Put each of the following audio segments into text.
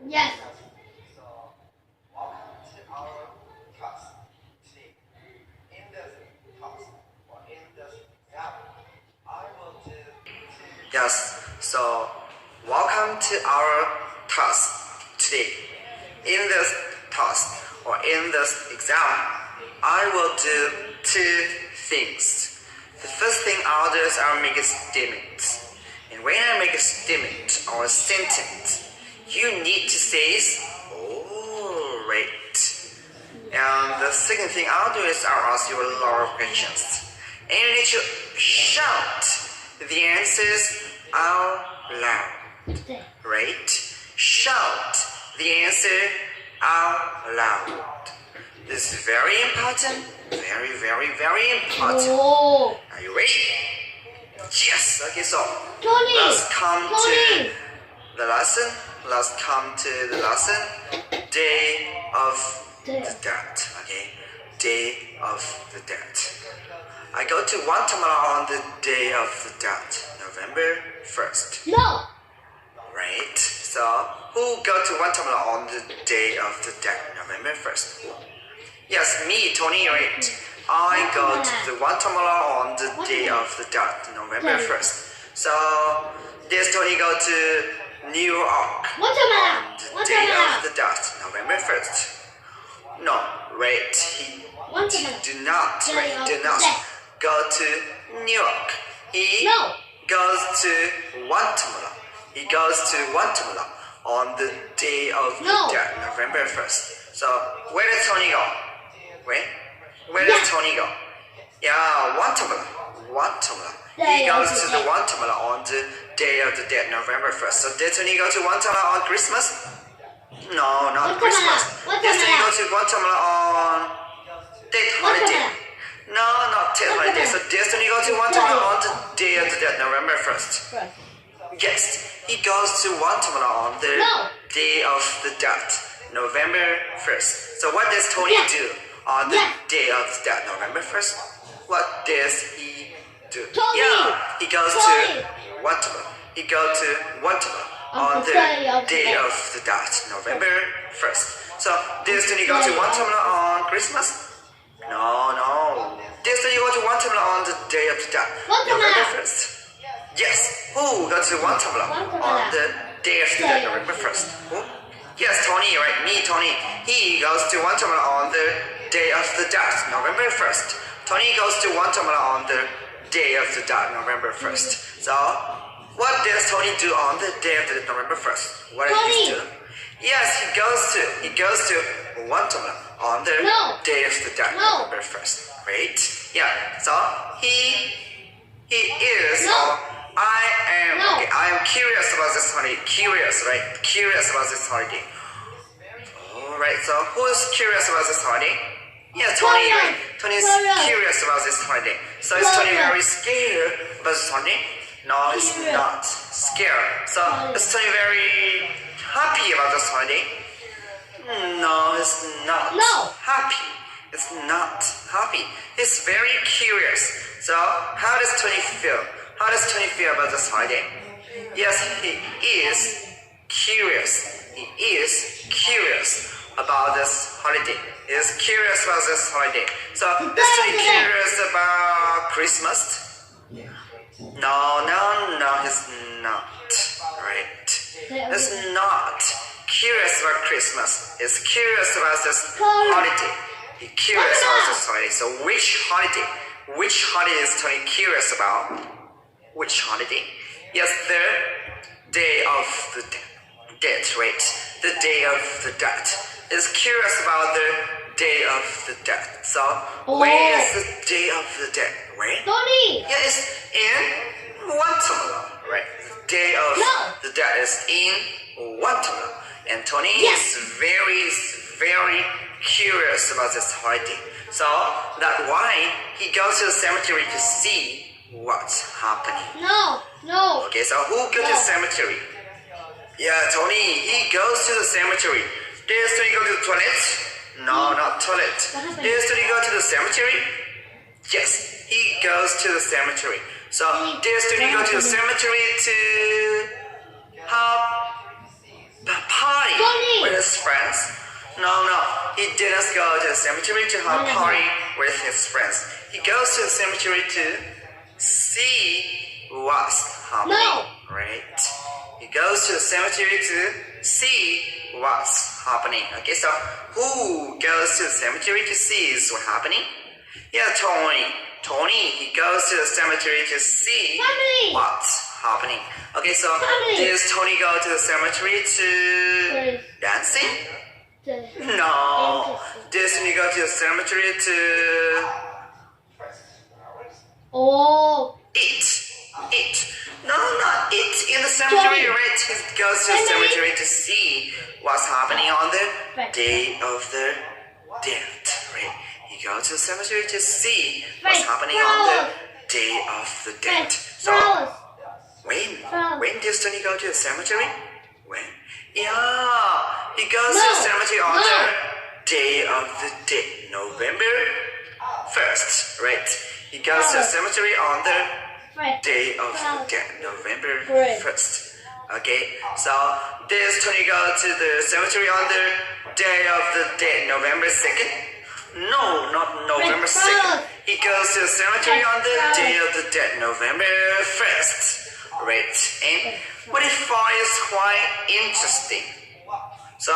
Yes. Yes, so welcome to our task today. In this task or in this exam, I will do two things. The first thing I'll do is I'll make a statement. And when I make a statement or a sentence, you need to say, "Oh, right." And the second thing I'll do is I'll ask you a lot of questions. And you need to shout the answers out loud. Right? Shout the answer out loud. This is very important. Very, very, very important. Oh. Are you ready? Yes. Okay, so Tony, let's come to the lesson. Let's come to the lesson. Day of the dead. Okay. Day of the dead. I go to Guatemala on the day of the dead, November 1st. No. Right? So, who go to Guatemala on the day of the dead, November 1st? Yes, me, Tony, right? I go to the Guatemala on the day of the dead, November 1st. So, this Tony go to New York on the day of the dead, November 1st. No, right? He do not go to New York. He goes to Guatemala. He goes to Guatemala on the day of the dead, November 1st. So, where does Tony go? Where does Tony go? Yeah, Guatemala. He goes to the Guatemala on the day of the dead, November 1st. So, did Tony go to Guatemala on Christmas? No, not Christmas. Did Tony go to Guatemala on dead holiday? No, not dead holiday. So, did Tony go to Guatemala on the day of the dead, November 1st? Yes, he goes to Guatemala on the day of the dead, November 1st. So what does Tony do on the day of the dead, November 1st? What does he do? Yeah, he goes to Guatemala. He goes to Guatemala on the day of the dead, November 1st. So does Tony go to Guatemala on Christmas? No. Does Tony go to Guatemala on the day of the dead, November 1st? Yes, who goes to Guatemala on the day of the dead, November 1st? Who? Yes, Tony, right? Me, Tony. He goes to Guatemala on the day of the dead, November 1st. Tony goes to Guatemala on the day of the dead, November 1st. So, what does Tony do on the day of the dead, November 1st? What does he do? Yes, he goes to Guatemala on the day of the dead, November 1st. Right? Yeah. So he is. I am curious about this holiday. Curious, right? Curious about this holiday. Alright, so who is curious about this holiday? Yeah, Tony, right? Tony is curious about this holiday. So is Tony very scared about this holiday? No, he's not scared. So is Tony very happy about this holiday? No, he's not happy. It's not happy. He's very curious. So how does Tony feel? How does Tony feel about this holiday? Yes, he is curious. He is curious about this holiday. He is curious about this holiday. So, is Tony curious about Christmas? No, he's not. Right? He's not curious about Christmas. He's curious about this holiday. He's curious about this holiday. So, which holiday? Which holiday is Tony curious about? Which holiday? Yes, the day of the dead, right? The day of the dead. Is curious about the day of the dead. So, where is the day of the dead? Where? Tony! Yeah, it's in Guatemala, right? The day of the dead is in Guatemala. And Tony is very, very curious about this holiday. So, that's why he goes to the cemetery to see what's happening. No. Okay, so who goes to the cemetery? Yeah, Tony, he goes to the cemetery. Does Tony go to the toilet? No, not toilet. Does Tony go to the cemetery? Yes, he goes to the cemetery. So, does Tony go to the cemetery to have a party? No. He didn't go to the cemetery to have a party with his friends. He goes to the cemetery to see what's happening. No. Right? He goes to the cemetery to see what's happening. Okay, so who goes to the cemetery to see what's happening? Yeah, Tony. Tony, he goes to the cemetery to see what's happening. Okay, so does Tony go to the cemetery to dancing? No. Does Tony go to the cemetery to eat? No, not eat. In the cemetery, right? He goes to the cemetery to see what's happening on the day of the dead, right? He goes to the cemetery to see what's happening on the day of the dead. So, when does Tony go to the cemetery? When? Yeah, he goes to the cemetery on the day of the dead, November 1st, right? He goes to the cemetery on the day of the dead, November 1st. Okay, so does Tony go to the cemetery on the day of the dead, November 2nd? No, not November 2nd. He goes to the cemetery on the day of the dead, November 1st. Right, and what he finds quite interesting. So,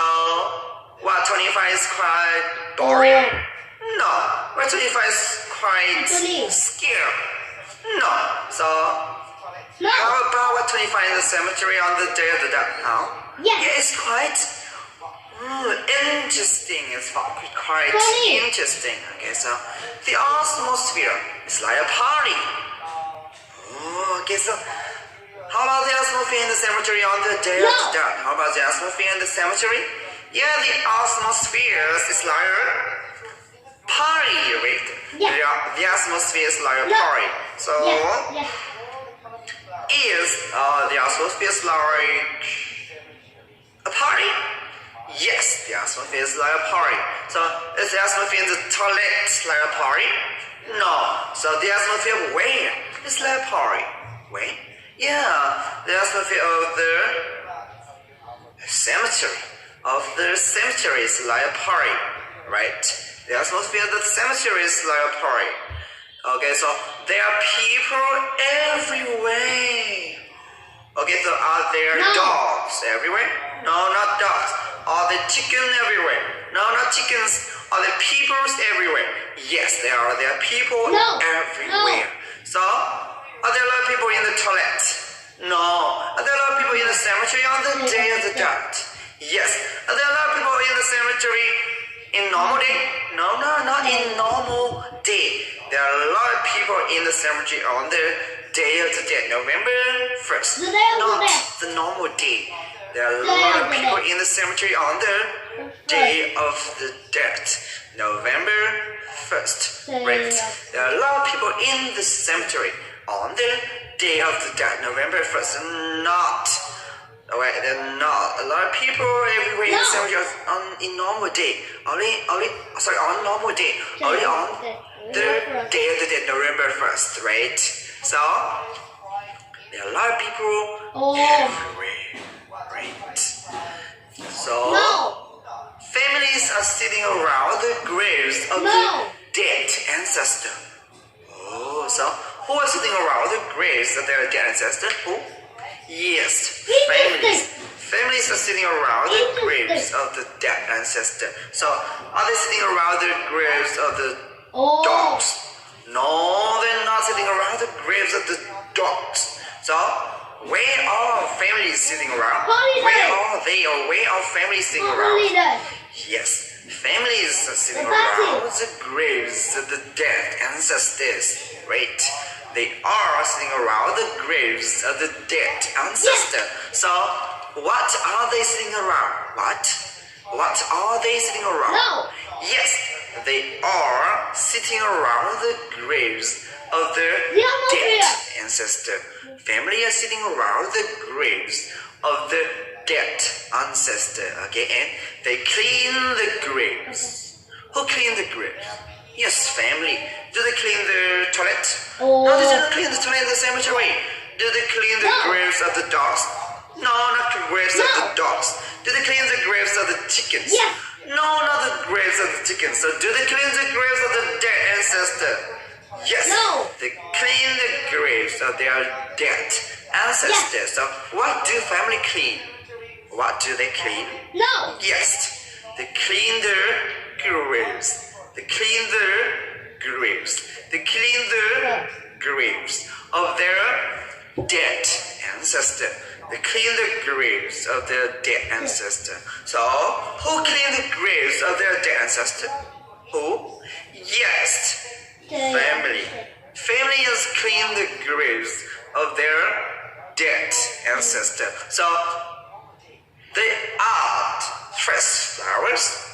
what Tony finds quite boring? No. What Tony finds quite scary? No. So, how about what Tony finds in the cemetery on the day of the dead? No? Yeah, it's quite interesting. It's quite interesting. Okay, so the atmosphere is like a party. Okay, so how about the atmosphere in the cemetery on the day of the dead? How about the atmosphere in the cemetery? Yeah, the atmosphere is like a party, right? Yeah. The atmosphere is like a party. So, is the atmosphere is like a party? Yes, the atmosphere is like a party. So, is the atmosphere in the toilet like a party? No. So, the atmosphere where? It's like a party. Where? Yeah, the atmosphere of the cemetery. Is like a party, right? The atmosphere of the cemetery is like a party. Okay, so there are people everywhere. Okay, so are there dogs everywhere? No, not dogs. Are there chickens everywhere? No, not chickens. Are there people everywhere? Yes, there are. There are people everywhere. So, are there a lot of people in the toilet? No. Are there a lot of people in the cemetery on the day of the dead? Yes. Are there a lot of people in the cemetery in normal day? No, not in normal day. There are a lot of people in the cemetery on the day of the dead, November 1st. Not the normal day. There are a lot of people in the cemetery on the day of the dead, November 1st. Right. There are a lot of people in the cemetery on the day of the dead, November 1st. There are not a lot of people everywhere in the cemetery in normal day. Only on normal day. Only on the day of the dead, November 1st, right? So, there are a lot of people everywhere, right? So, families are sitting around the graves of the dead ancestor. Oh, so who are sitting around the graves of their dead ancestor? Who? Yes, families. Families are sitting around the graves of the dead ancestor. So, are they sitting around the graves of the dogs? No, they're not sitting around the graves of the dogs. So, where are families sitting around? Where are they, or where are families sitting around? Yes, families are sitting around the graves of the dead ancestors, right? They are sitting around the graves of the dead ancestor. So, what are they sitting around? What are they sitting around? Yes, they are sitting around the graves of the dead ancestor. Family are sitting around the graves of the dead ancestor. Okay, and they clean the graves. Who clean the graves? Yes, family. Do they clean the toilet? No, they don't clean the toilet in the cemetery. Do they clean the graves of the dogs? No, not the graves of the dogs. Do they clean the graves of the chickens? Yes. No, not the graves of the chickens. So do they clean the graves of the dead ancestor? Yes. No. They clean the graves of their dead ancestors. Yes. So what do family clean? What do they clean? No. Yes. They clean their graves. They clean their graves. They clean their graves of their dead ancestor. They clean the graves of their dead ancestor. So, who cleaned the graves of their dead ancestor? Who? Yes, family. Family has cleaned the graves of their dead ancestor. So, they add fresh flowers.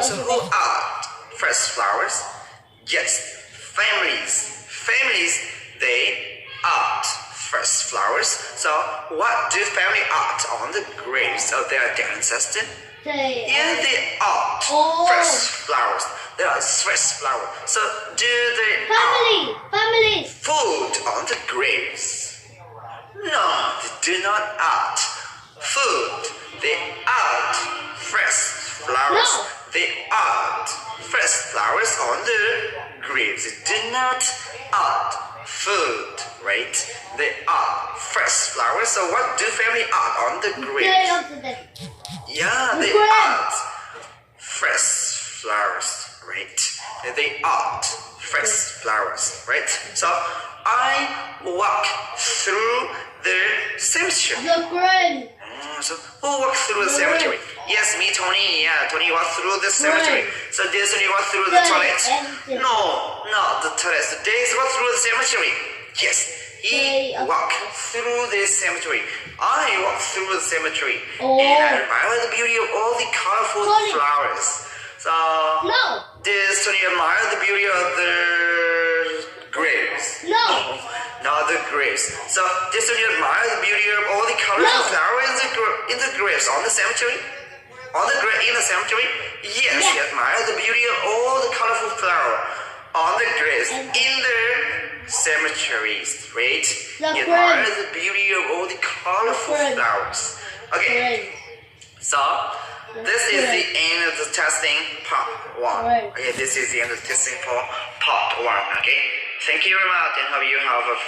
So, who add fresh flowers? Yes, families. Families, they add fresh flowers. So, what do family add on the graves of their dead ancestors? They add fresh flowers. They are fresh flowers. So, do they Family. food on the graves? No, they do not add food. They add fresh flowers. No. They add fresh flowers on the graves. They do not add food, right? They add fresh flowers. So what do family add on the graves? Yeah, they add fresh flowers, right? They add fresh flowers, right? So I walk through the cemetery. So who walked through the cemetery? Yes, me, Tony. Yeah, Tony walked through the cemetery. So did Tony walk through the toilet? No, not the toilet. So Days walked through the cemetery. Yes, he walked through the cemetery. I walked through the cemetery. And I admire the beauty of all the colorful flowers. So did Tony admire the beauty of the graves? No. Not the graves. So, did you admire the beauty of all the colorful flowers in the graves on the cemetery? In the cemetery? Yes, you admire the beauty of all the colorful flowers on the graves in the cemeteries, right? You admire the beauty of all the colorful flowers. Okay, so this is the end of the testing part 1. Okay, this is the end of the testing for part 1. Okay. Thank you very much and hope you have a